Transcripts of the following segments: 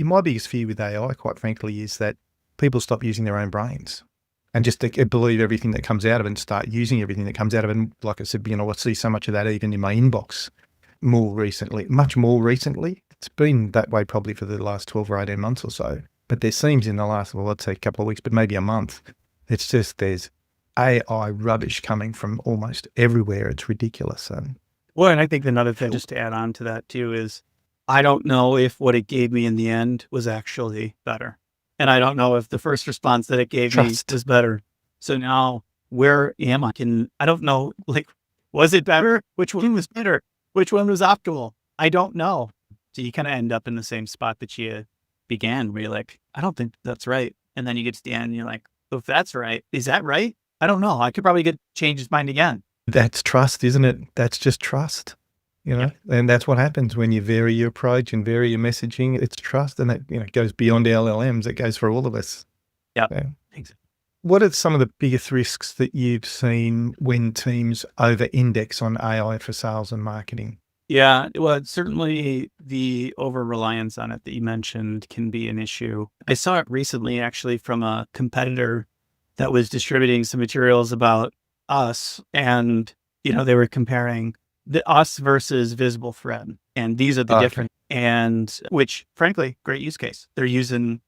my biggest fear with AI, quite frankly, is that people stop using their own brains and just believe everything that comes out of it and start using everything that comes out of it. And like I said, I see so much of that even in my inbox much more recently. It's been that way probably for the last 12 or 18 months or so. But there seems in the last, well, let's say a couple of weeks, but maybe a month, it's just there's AI rubbish coming from almost everywhere. It's ridiculous. Well, and I think another thing just to add on to that too is I don't know if what it gave me in the end was actually better. And I don't know if the first response that it gave me was better. So now where am I? I don't know, was it better? Which one was better? Which one was optimal? I don't know. So you kind of end up in the same spot that you began where you're like, I don't think that's right. And then you get to the end and you're like, well, if that's right, is that right? I don't know. I could probably change his mind again. That's trust, isn't it? That's just trust, Yeah. And that's what happens when you vary your approach and vary your messaging. It's trust, and that, goes beyond LLMs. It goes for all of us. Yeah. Exactly. What are some of the biggest risks that you've seen when teams over-index on AI for sales and marketing? Yeah, well, certainly the over-reliance on it that you mentioned can be an issue. I saw it recently, actually, from a competitor that was distributing some materials about us. And, they were comparing the us versus visible thread. And these are the different, and which, frankly, great use case. They're doing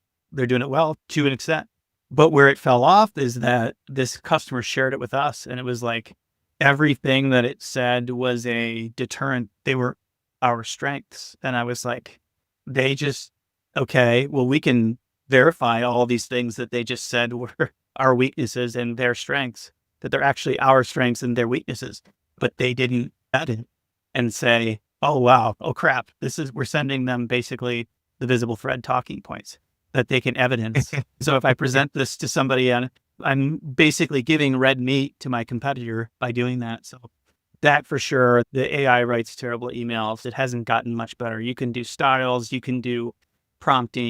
it well to an extent. But where it fell off is that this customer shared it with us, and it was like everything that it said was a deterrent. They were our strengths. And I was like, okay, well, we can verify all these things that they just said were our weaknesses and their strengths, that they're actually our strengths and their weaknesses. But they didn't edit and say, oh, wow, oh, crap. We're sending them basically the visible thread talking points that they can evidence. So if I present this to somebody, I'm basically giving red meat to my competitor by doing that. So that for sure, the AI writes terrible emails. It hasn't gotten much better. You can do styles, you can do prompting,